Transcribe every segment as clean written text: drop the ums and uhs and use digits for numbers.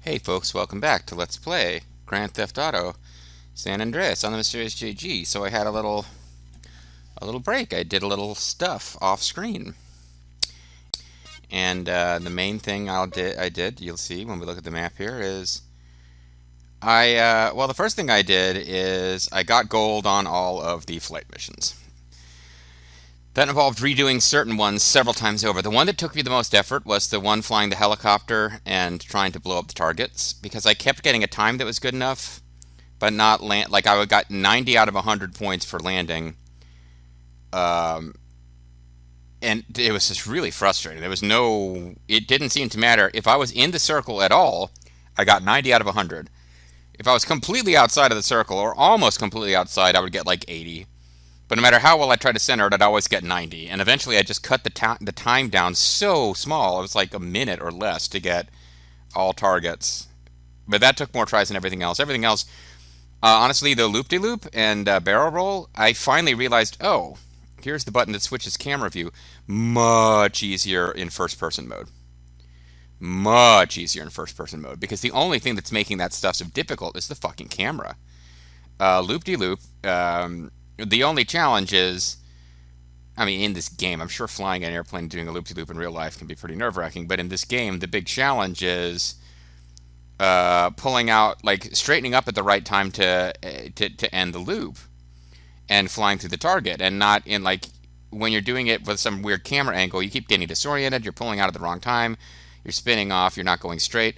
Hey folks, welcome back to Let's Play Grand Theft Auto San Andreas on the Mysterious JG. So I had a little break. I did a little stuff off screen. And the main thing I did, you'll see when we look at the map here, is well, the first thing I did is I got gold on all of the flight missions. That involved redoing certain ones several times over. The one that took me the most effort was the one flying the helicopter and trying to blow up the targets, because I kept getting a time that was good enough, but not land. Like I got 90 out of 100 points for landing, um, and it was just really frustrating. It didn't seem to matter if I was in the circle at all. I got 90 out of 100. If I was completely outside of the circle or almost completely outside, I would get like 80. But no matter how well I tried to center it, I'd always get 90. And eventually I just cut the time down so small. It was like a minute or less to get all targets. But that took more tries than everything else. Everything else, honestly, the loop-de-loop and barrel roll, I finally realized, oh, here's the button that switches camera view. Much easier in first-person mode. Much easier in first-person mode. Because the only thing that's making that stuff so difficult is the fucking camera. Loop-de-loop, the only challenge is, I mean, in this game, I'm sure flying an airplane and doing a loop-de-loop in real life can be pretty nerve-wracking, but in this game, the big challenge is pulling out, like, straightening up at the right time to end the loop and flying through the target, and not in, like, when you're doing it with some weird camera angle, you keep getting disoriented, you're pulling out at the wrong time, you're spinning off, you're not going straight.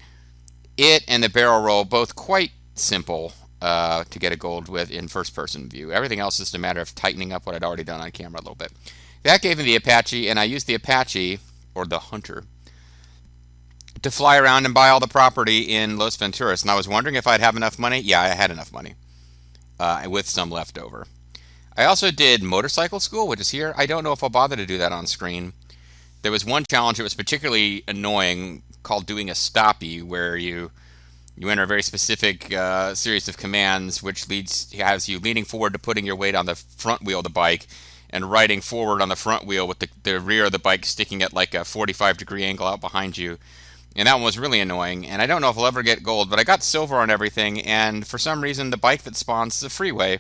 It and the barrel roll, both quite simple to get a gold with in first-person view. Everything else is just a matter of tightening up what I'd already done on camera a little bit. That gave me the Apache, and I used the Apache, or the Hunter, to fly around and buy all the property in Los Venturas. And I was wondering if I'd have enough money. Yeah, I had enough money, with some left over. I also did motorcycle school, which is here. I don't know if I'll bother to do that on screen. There was one challenge that was particularly annoying called doing a stoppie, where you enter a very specific series of commands, which has you leaning forward to putting your weight on the front wheel of the bike and riding forward on the front wheel with the rear of the bike sticking at like a 45-degree angle out behind you. And that one was really annoying, and I don't know if I'll ever get gold, but I got silver on everything, and for some reason the bike that spawns is a freeway,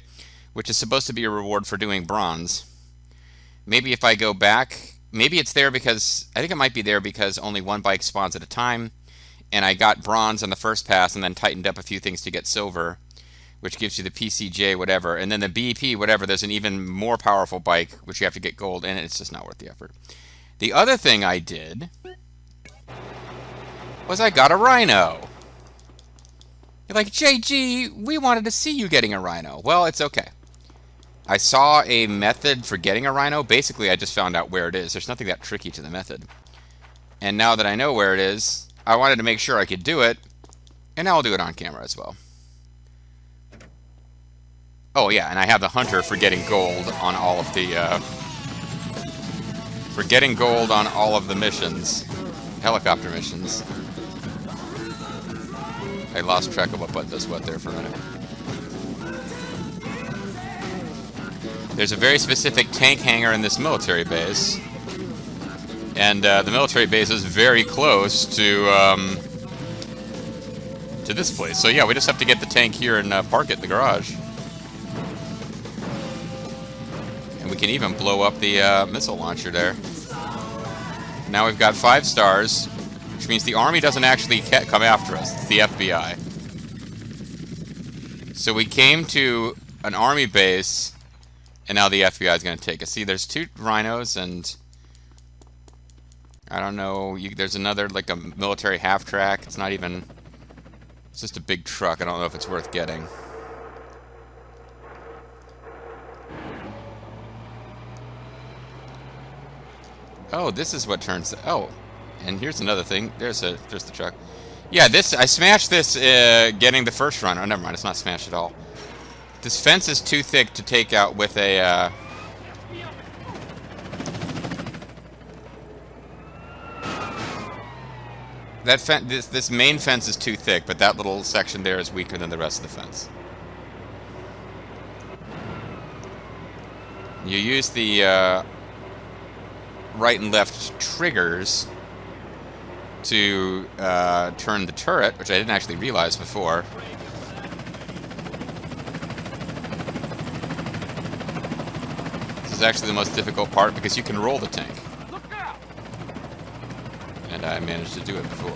which is supposed to be a reward for doing bronze. Maybe if I go back, maybe it's there because, I think it might be there because only one bike spawns at a time, and I got bronze on the first pass and then tightened up a few things to get silver, which gives you the PCJ whatever, and then the BP whatever, there's an even more powerful bike, which you have to get gold, and it's just not worth the effort. The other thing I did was I got a rhino. You're like, JG, we wanted to see you getting a rhino. Well, it's okay. I saw a method for getting a rhino. Basically, I just found out where it is. There's nothing that tricky to the method. And now that I know where it is, I wanted to make sure I could do it, and now I'll do it on camera as well. Oh yeah, and I have the Hunter for getting gold on all of the missions, helicopter missions. I lost track of what button does what there for a minute. There's a very specific tank hangar in this military base, and the military base is very close to this place. So yeah, we just have to get the tank here and park it in the garage. And we can even blow up the missile launcher there. Now we've got 5 stars, which means the army doesn't actually come after us. It's the FBI. So we came to an army base, and now the FBI is going to take us. See, there's 2 rhinos, and I don't know, there's another, like a military half-track. It's not even, it's just a big truck. I don't know if it's worth getting. Oh, this is what turns, oh, and here's another thing. There's the truck. Yeah, I smashed this getting the first run. Oh, never mind, it's not smashed at all. This fence is too thick to take out with a, this main fence is too thick, but that little section there is weaker than the rest of the fence. You use the right and left triggers to turn the turret, which I didn't actually realize before. This is actually the most difficult part because you can roll the tank. And I managed to do it before.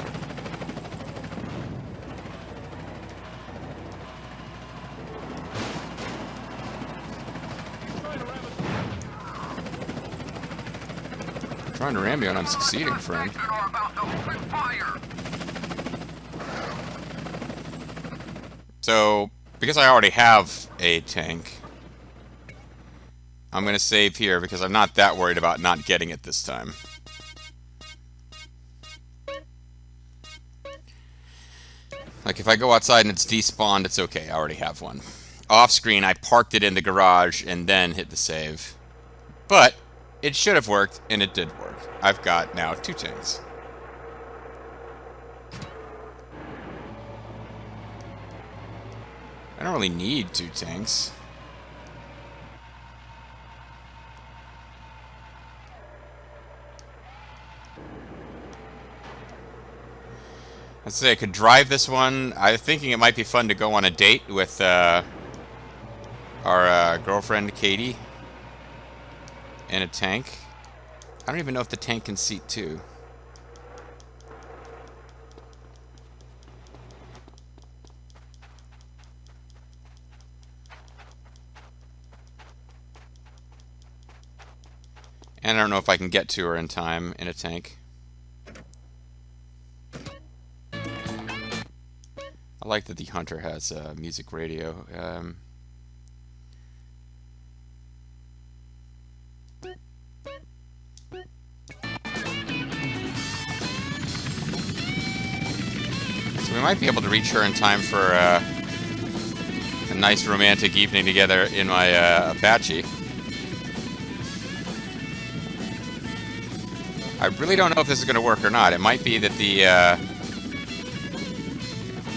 Trying to ram me and I'm succeeding, friend. So, because I already have a tank, I'm going to save here because I'm not that worried about not getting it this time. Like, if I go outside and it's despawned, it's okay. I already have one. Off screen, I parked it in the garage and then hit the save. But it should have worked, and it did work. I've got now 2 tanks. I don't really need 2 tanks. Let's say I could drive this one. I'm thinking it might be fun to go on a date with our girlfriend, Katie, in a tank. I don't even know if the tank can seat 2. And I don't know if I can get to her in time in a tank. I like that the Hunter has a music radio. So we might be able to reach her in time for a nice romantic evening together in my Apache. I really don't know if this is going to work or not. It might be that the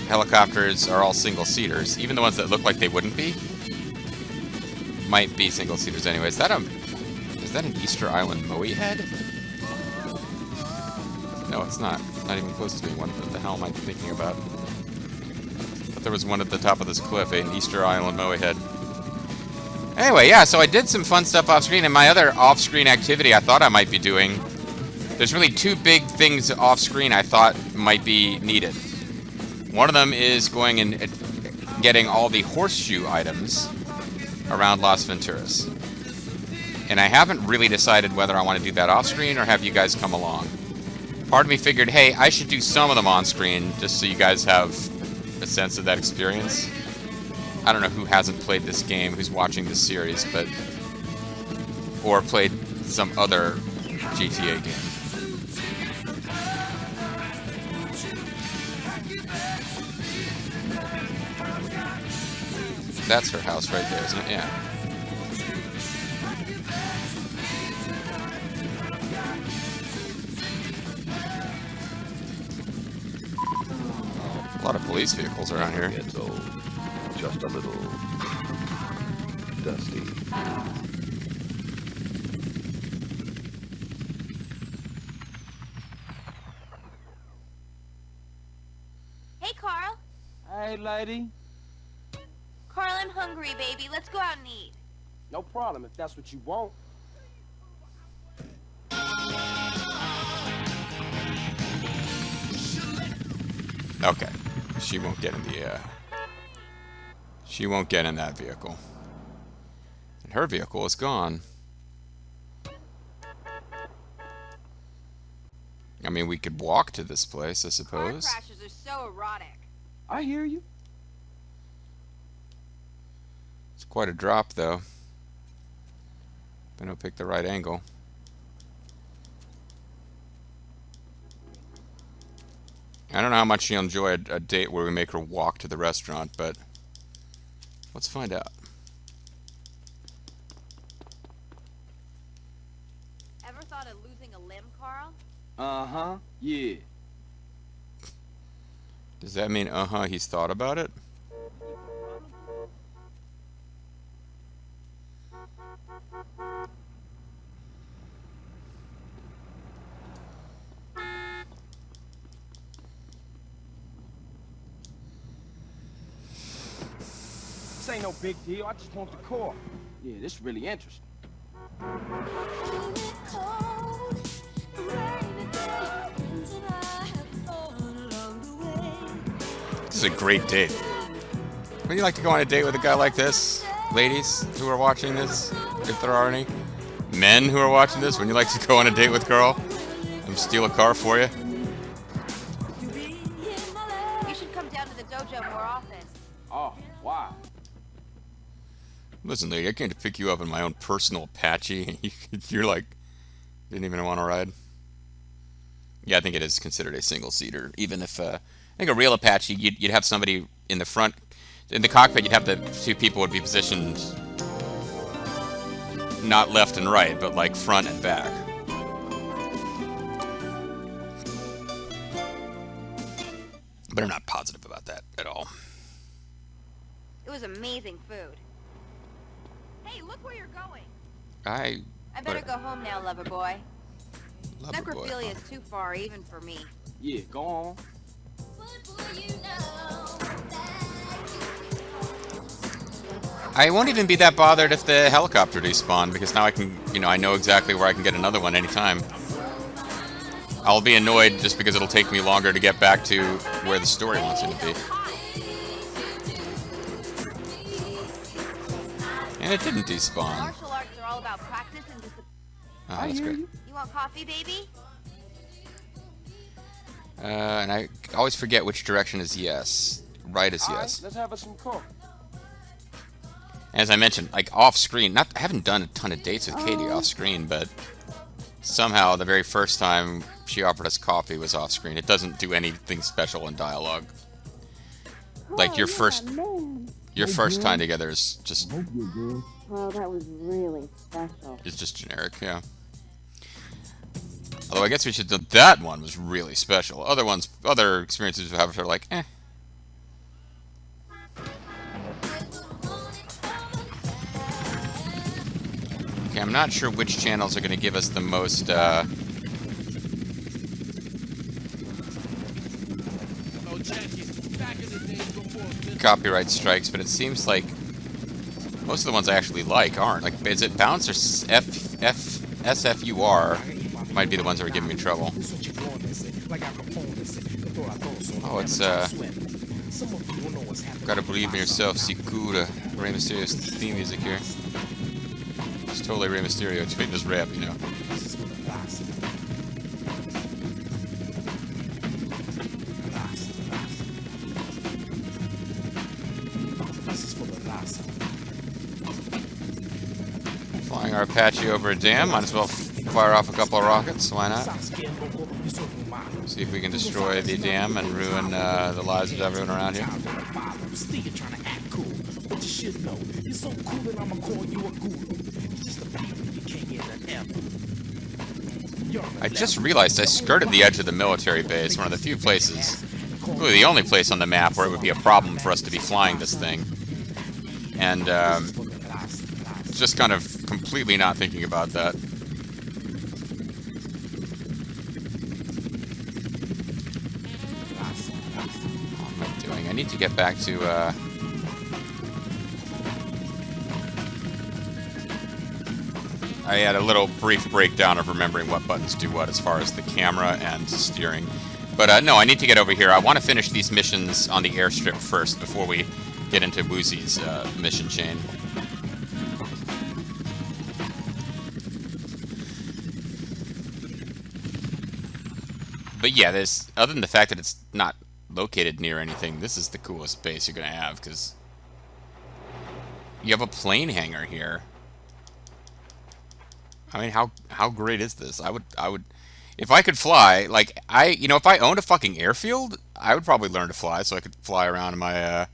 helicopters are all single-seaters. Even the ones that look like they wouldn't be might be single-seaters anyway. Is that an Easter Island Moe head? No, it's not. Not even close to being one. What the hell am I thinking about? I thought there was one at the top of this cliff, an Easter Island Moe head. Anyway, yeah, so I did some fun stuff off-screen, and my other off-screen activity I thought I might be doing, there's really 2 big things off-screen I thought might be needed. One of them is going and getting all the horseshoe items around Las Venturas. And I haven't really decided whether I want to do that off-screen or have you guys come along. Part of me figured, hey, I should do some of them on-screen just so you guys have a sense of that experience. I don't know who hasn't played this game, who's watching this series, but... or played some other GTA game. That's her house right there, isn't it? Yeah. A lot of police vehicles around here. It's old, just a little dusty. Hey, Carl. Hey, lady. Carl, I'm hungry, baby. Let's go out and eat. No problem if that's what you want. Okay. She won't get in the, she won't get in that vehicle. And her vehicle is gone. I mean, we could walk to this place, I suppose. Car crashes are so erotic. I hear you. It's quite a drop, though. I don't pick the right angle. I don't know how much she'll enjoy a date where we make her walk to the restaurant, but let's find out. Ever thought of losing a limb, Carl? Uh-huh, yeah. Does that mean, he's thought about it? ain't no big deal. I just want the car. Yeah, this is really interesting. This is a great date. Would you like to go on a date with a guy like this? Ladies who are watching this, if there are any. Men who are watching this, would you like to go on a date with a girl and steal a car for you? You should come down to the dojo more often. Oh, why? Listen, lady, I came to pick you up in my own personal Apache, and you're like, didn't even want to ride? Yeah, I think it is considered a single-seater. Even if, I think a real Apache, you'd have somebody in the front, in the cockpit, you'd have the two people would be positioned not left and right, but like front and back. But I'm not positive about that at all. It was amazing food. Hey, look where you're going. I better go home now, lover boy. Lover boy. Necrophilia is too far, even for me. Yeah, go on. I won't even be that bothered if the helicopter despawn, because now I can, I know exactly where I can get another one anytime. I'll be annoyed just because it'll take me longer to get back to where the story wants it to be. And it didn't despawn. Martial arts are all about practice and discipline. Oh, that's great. You want coffee, baby? And I always forget which direction is yes. Right is All yes. right, let's have us some coffee. As I mentioned, like off screen, I haven't done a ton of dates with Katie off screen, but somehow the very first time she offered us coffee was off screen. It doesn't do anything special in dialogue. Like your first time together is just Well, that was really special. is just generic, yeah. Although I guess we should. That one was really special. Other experiences we have are like, eh. Okay, I'm not sure which channels are going to give us the most, copyright strikes, but it seems like most of the ones I actually like aren't. Like, is it Bounce or SFUR might be the ones that are giving me trouble. Oh, it's, Gotta Believe in Yourself, Sikura, Rey Mysterio's theme music here. It's totally Rey Mysterio doing this rap, you know. Flying our Apache over a dam, might as well fire off a couple of rockets, why not? See if we can destroy the dam and ruin the lives of everyone around here. I just realized I skirted the edge of the military base, one of the few places, really the only place on the map where it would be a problem for us to be flying this thing. And just kind of completely not thinking about that. What am I doing? I need to get back to, I had a little brief breakdown of remembering what buttons do what as far as the camera and steering. But no, I need to get over here. I want to finish these missions on the airstrip first before we get into Woozy's mission chain. But yeah, other than the fact that it's not located near anything, this is the coolest base you're going to have, because you have a plane hangar here. I mean, how great is this? I would, if I could fly, like, if I owned a fucking airfield, I would probably learn to fly so I could fly around in my, I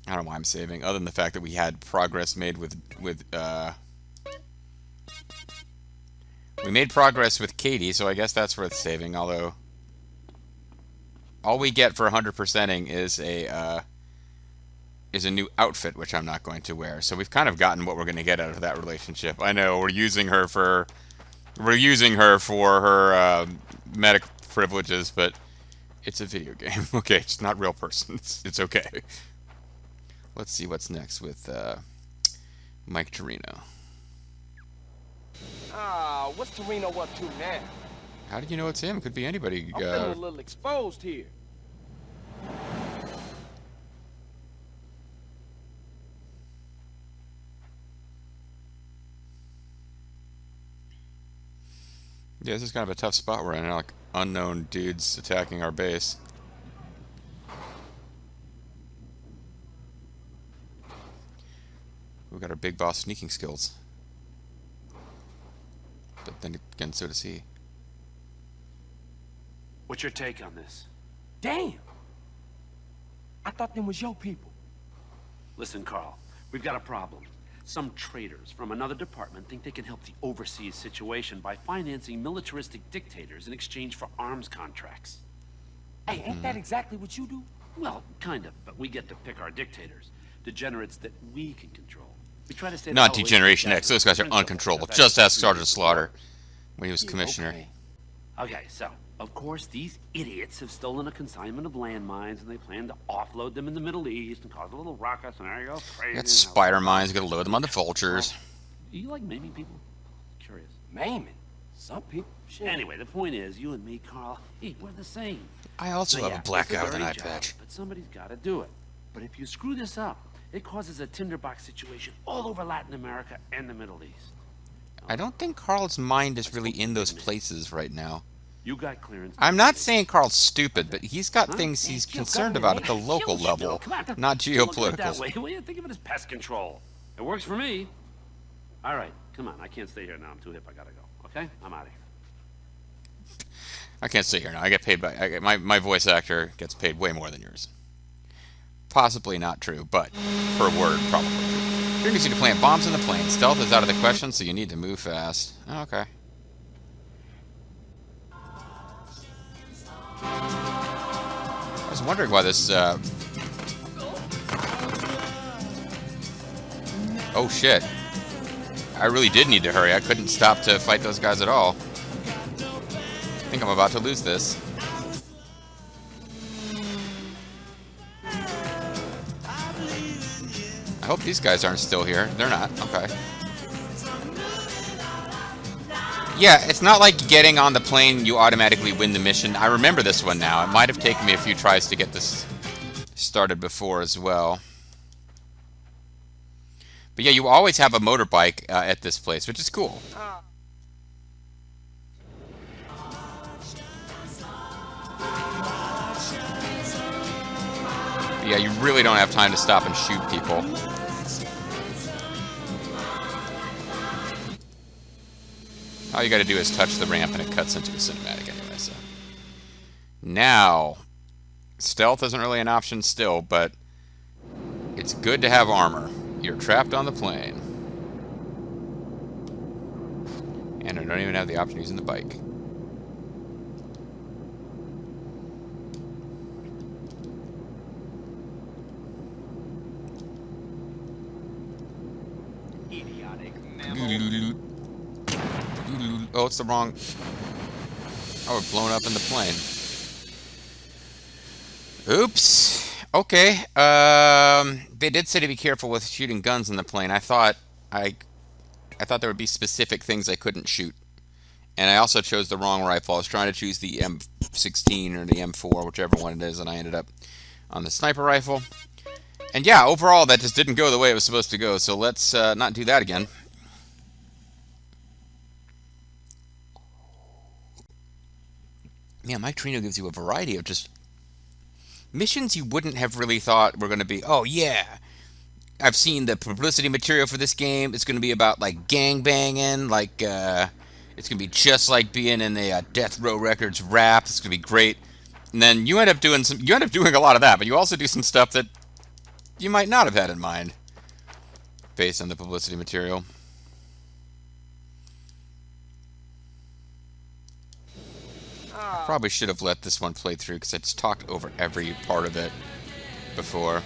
don't know why I'm saving, other than the fact that we had progress made we made progress with Katie, so I guess that's worth saving, although all we get for 100%ing is a new outfit, which I'm not going to wear. So we've kind of gotten what we're going to get out of that relationship. I know we're using her for her medic privileges, but it's a video game. Okay, it's not a real person. It's okay. let's see what's next with Mike Torino. Ah, what's Torino up to now? How did you know it's him? Could be anybody. I'm feeling a little exposed here. Yeah, this is kind of a tough spot we're in. Like unknown dudes attacking our base. We've got our big boss sneaking skills. But then again, so does he. What's your take on this? Damn! I thought them was your people. Listen, Carl, we've got a problem. Some traitors from another department think they can help the overseas situation by financing militaristic dictators in exchange for arms contracts. Hey, ain't that exactly what you do? Well, kind of, but we get to pick our dictators. Degenerates that we can control. We try to stay Not the hell away Degeneration from X. Those guys are principles uncontrollable. that Just ask we Sergeant use. Slaughter when he was commissioner. Okay, so, of course, these idiots have stolen a consignment of landmines, and they plan to offload them in the Middle East and cause a little ruckus, and there you go, crazy. You got spider mines. You got to load them on the vultures. You like maiming people? Curious. Maiming. Some people. Shit. Anyway, the point is, you and me, Carl, hey, we're the same. I also So, have a black it's guy with an dirty eye job, patch. But somebody's got to do it. But if you screw this up, it causes a tinderbox situation all over Latin America and the Middle East. I don't think Carl's mind is really in those places right now. You got clearance. I'm not saying Carl's stupid, but he's got Huh? things he's Chill, concerned go on, about at the man. local Chill, level, come on, not don't look at it that geopolitical. way. Well, you think of it as pest control. It works for me. All right, come on. I can't stay here now. I'm too hip. I gotta go. Okay, I'm out of here. I can't sit here now. I get paid by my voice actor gets paid way more than yours. Possibly not true, but per word, probably true. You're easy to plant bombs in the plane. Stealth is out of the question, so you need to move fast. Okay. I was wondering why this. Oh shit! I really did need to hurry. I couldn't stop to fight those guys at all. I think I'm about to lose this. I hope these guys aren't still here. They're not. Okay. Yeah, it's not like getting on the plane, you automatically win the mission. I remember this one now. It might have taken me a few tries to get this started before as well. But yeah, you always have a motorbike at this place, which is cool. But yeah, you really don't have time to stop and shoot people. All you gotta do is touch the ramp and it cuts into the cinematic anyway, so. Now, stealth isn't really an option still, but it's good to have armor. You're trapped on the plane. And I don't even have the option of using the bike. Idiotic mammal. Oh, it's the wrong... Oh, we're blown up in the plane. Oops. Okay. They did say to be careful with shooting guns in the plane. I thought there would be specific things I couldn't shoot. And I also chose the wrong rifle. I was trying to choose the M16 or the M4, whichever one it is, and I ended up on the sniper rifle. And yeah, overall, that just didn't go the way it was supposed to go, so let's not do that again. Yeah, Mike Trino gives you a variety of just missions you wouldn't have really thought were going to be, oh yeah, I've seen the publicity material for this game. It's going to be about like gang banging, like it's going to be just like being in a Death Row Records rap. It's going to be great. And then you end up doing a lot of that, but you also do some stuff that you might not have had in mind based on the publicity material. Probably should have let this one play through because I just talked over every part of it before.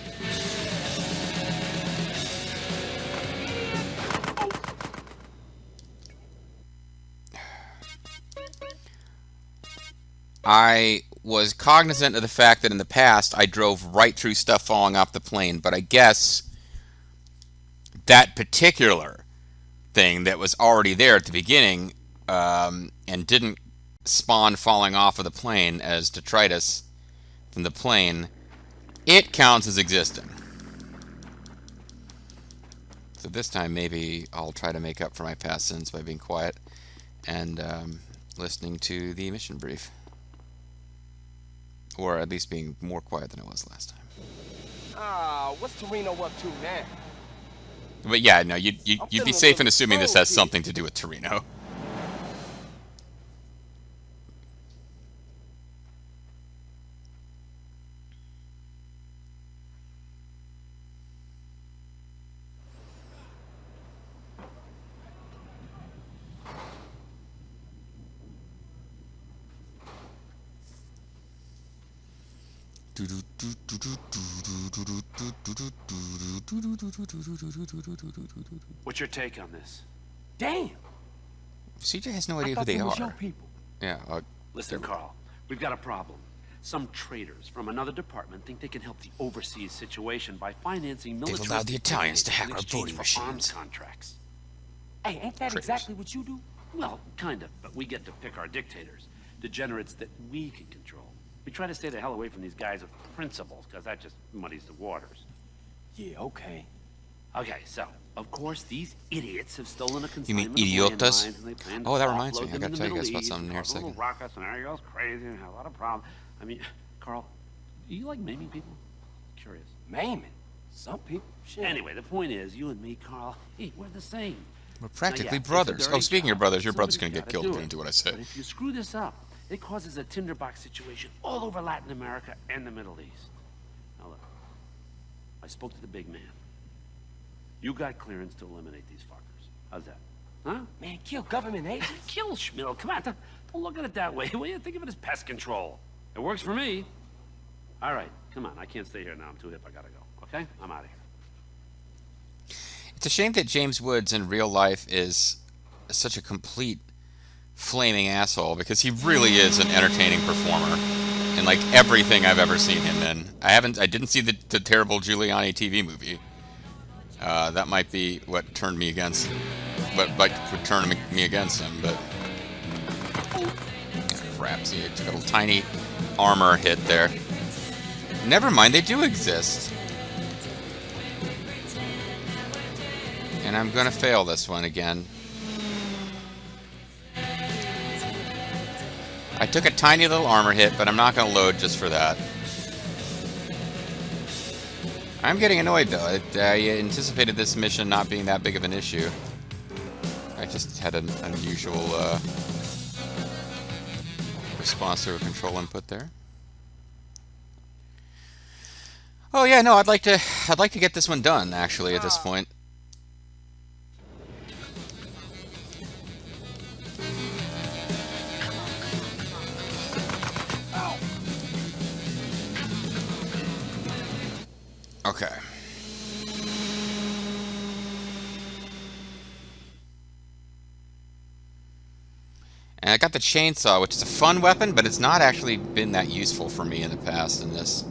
I was cognizant of the fact that in the past I drove right through stuff falling off the plane, but I guess that particular thing that was already there at the beginning and didn't spawn falling off of the plane as detritus from the plane, it counts as existing. So this time maybe I'll try to make up for my past sins by being quiet and listening to the mission brief. Or at least being more quiet than I was last time. What's Torino up to now? But yeah, no, you'd be safe in assuming this has something to do with Torino. What's your take on this? Damn. CJ has no I idea who thought they they was your are. people. Yeah. Listen, Carl, we've got a problem. Some traitors from another department think they can help the overseas situation by financing military. allowed the Italians to hack our voting arms machines. contracts. Hey, ain't that exactly what you do? Well, kind of, but we get to pick our dictators, degenerates that we can control. We try to stay the hell away from these guys with principles, because that just muddies the waters. Yeah, okay. Okay, so, of course, these idiots have stolen a You mean consignment of idiotas? landmines, and they plan to Oh, that reminds offload me. I them gotta in the tell you guys Middle about East, something here in a cause little second. rockets and everything goes crazy and have a lot of problems. I mean, Carl, do you like maiming people? Curious. Maiming. Some people. Shit. Anyway, the point is, you and me, Carl, hey, we're the same. We're practically Now, yeah, it's a brothers. dirty Oh, speaking of job. brothers, your brother's gonna Somebody's get gotta killed do if you it. don't do what I say. But if you screw this up, it causes a tinderbox situation all over Latin America and the Middle East. Now look, I spoke to the big man. You got clearance to eliminate these fuckers. How's that? Huh? Man, kill government agents. Kill Schmill. Come on, don't look at it that way. Will you think of it as pest control? It works for me. All right, come on. I can't stay here now. I'm too hip. I gotta go. Okay? I'm out of here. It's a shame that James Woods in real life is such a complete flaming asshole, because he really is an entertaining performer in like everything I've ever seen him in. I didn't see the terrible Giuliani TV movie. That might be what turned me against, would turn me against him. But crap, see, it took a little tiny armor hit there. Never mind, they do exist. And I'm gonna fail this one again. I took a tiny little armor hit, but I'm not gonna load just for that. I'm getting annoyed though. I anticipated this mission not being that big of an issue. I just had an unusual response to a control input there. Oh yeah, no, I'd like to get this one done actually at this point. Okay. And I got the chainsaw, which is a fun weapon, but it's not actually been that useful for me in the past in this.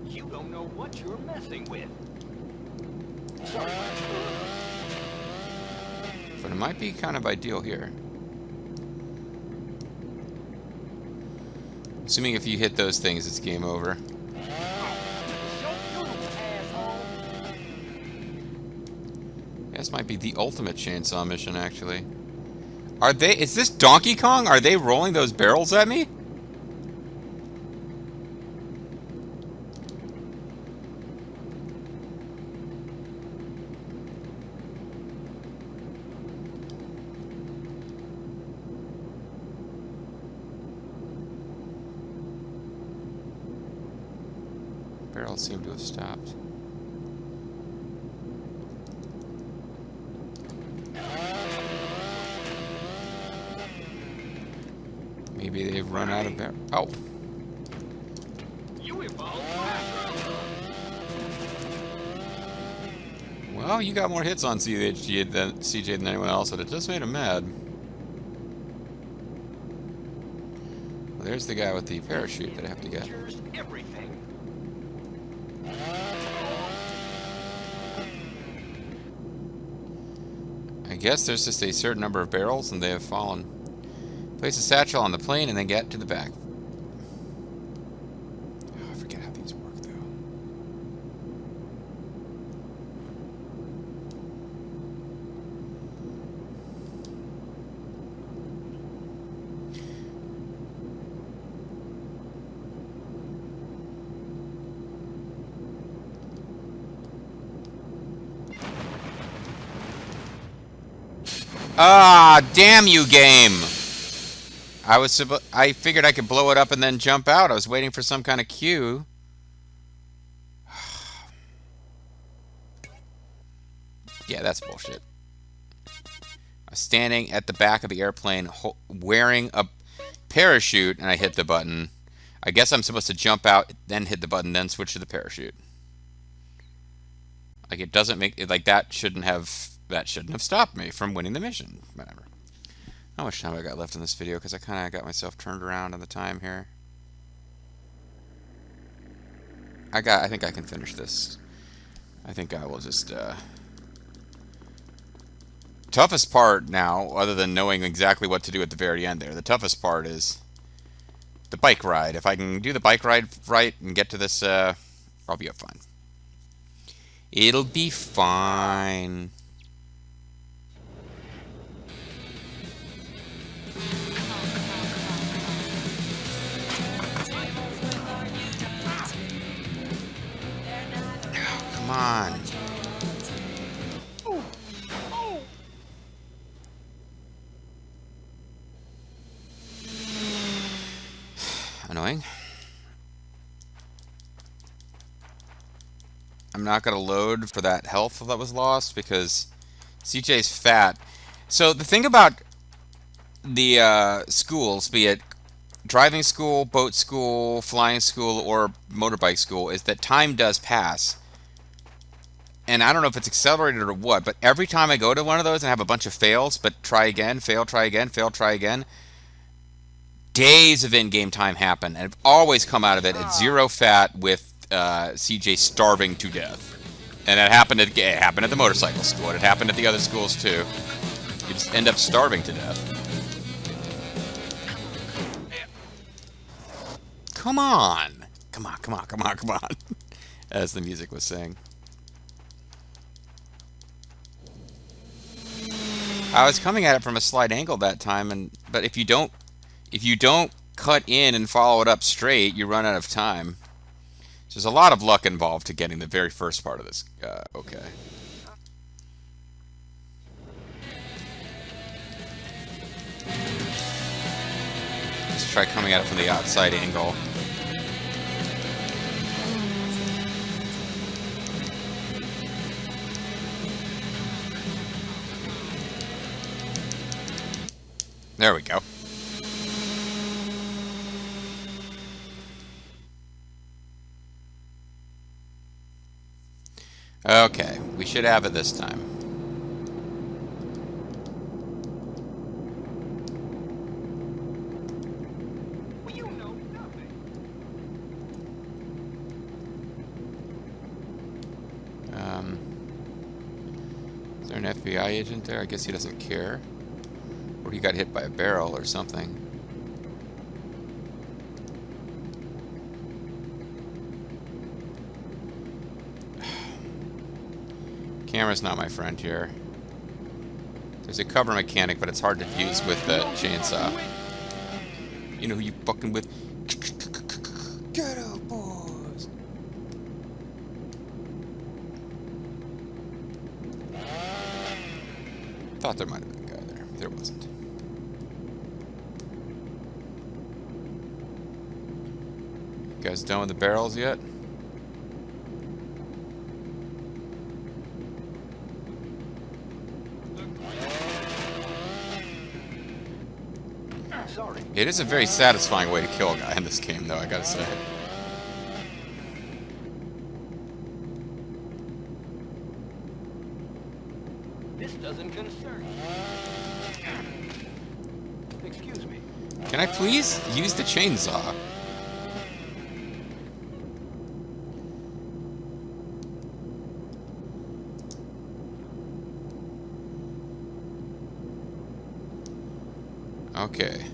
You don't know what you're messing with. But it might be kind of ideal here. Assuming if you hit those things, it's game over. This might be the ultimate chainsaw mission, actually. Is this Donkey Kong? Are they rolling those barrels at me? Barrels seem to have stopped. Maybe they've run out of barrels. Oh. Oh, you got more hits on CJ than anyone else, but it just made him mad. Well, there's the guy with the parachute that I have to get. I guess there's just a certain number of barrels and they have fallen. Place a satchel on the plane and then get to the back. Oh, I forget how these work though. Ah, damn you, game! I figured I could blow it up and then jump out. I was waiting for some kind of cue. Yeah, that's bullshit. I was standing at the back of the airplane wearing a parachute and I hit the button. I guess I'm supposed to jump out, then hit the button, then switch to the parachute. Like it doesn't make it like that shouldn't have stopped me from winning the mission. Whatever. How much time I got left in this video? Because I kind of got myself turned around on the time here. I think I can finish this. I think I will just. Toughest part now, other than knowing exactly what to do at the very end there, the toughest part is the bike ride. If I can do the bike ride right and get to this, I'll be up fine. It'll be fine. Come on. Annoying. I'm not going to load for that health that was lost because CJ's fat. So the thing about the schools, be it driving school, boat school, flying school, or motorbike school, is that time does pass. And I don't know if it's accelerated or what, but every time I go to one of those and have a bunch of fails, but try again, fail, try again, fail, try again, days of in-game time happen, and I've always come out of it at 0 fat with CJ starving to death. And it happened at the motorcycle school. It happened at the other schools too. You just end up starving to death. Come on! Come on, come on, come on, come on. As the music was saying. I was coming at it from a slight angle that time, but if you don't cut in and follow it up straight, you run out of time. So there's a lot of luck involved to getting the very first part of this. Okay. Let's try coming at it from the outside angle. There we go. Okay, we should have it this time. Well, you know nothing. Is there an FBI agent there? I guess he doesn't care. Or he got hit by a barrel or something. Camera's not my friend here. There's a cover mechanic, but it's hard to use with the chainsaw. You know who you fucking with? Ghetto boys! Thought there might have been a guy there. There wasn't. You guys done with the barrels yet? Sorry. It is a very satisfying way to kill a guy in this game, though, I gotta say. Excuse me. Can I please use the chainsaw? Okay.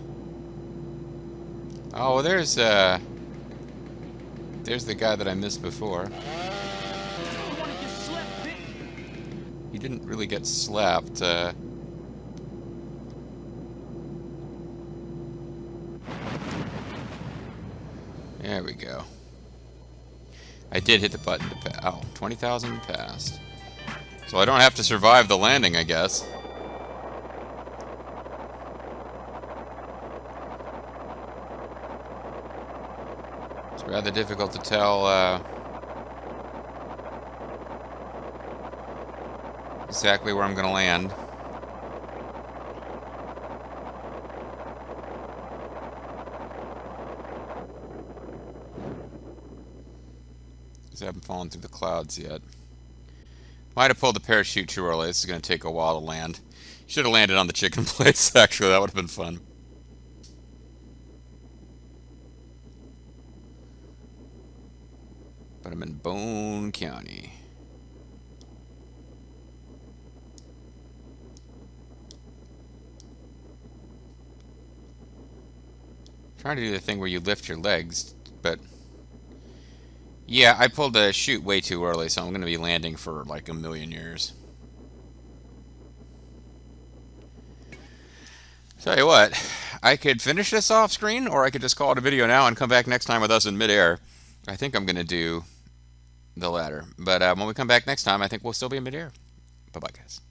Oh, well, there's the guy that I missed before. He didn't really get slapped. There we go. I did hit the button to pass. Oh, 20,000 passed. So I don't have to survive the landing, I guess. It's rather difficult to tell exactly where I'm going to land. Because I haven't fallen through the clouds yet. Might have pulled the parachute too early. This is going to take a while to land. Should have landed on the chicken place, actually. That would have been fun. But I'm in Bone County. Trying to do the thing where you lift your legs, but yeah, I pulled the chute way too early, so I'm going to be landing for like a million years. Tell you what, I could finish this off screen, or I could just call it a video now and come back next time with us in midair. I think I'm going to do the latter. But when we come back next time, I think we'll still be in midair. Bye-bye, guys.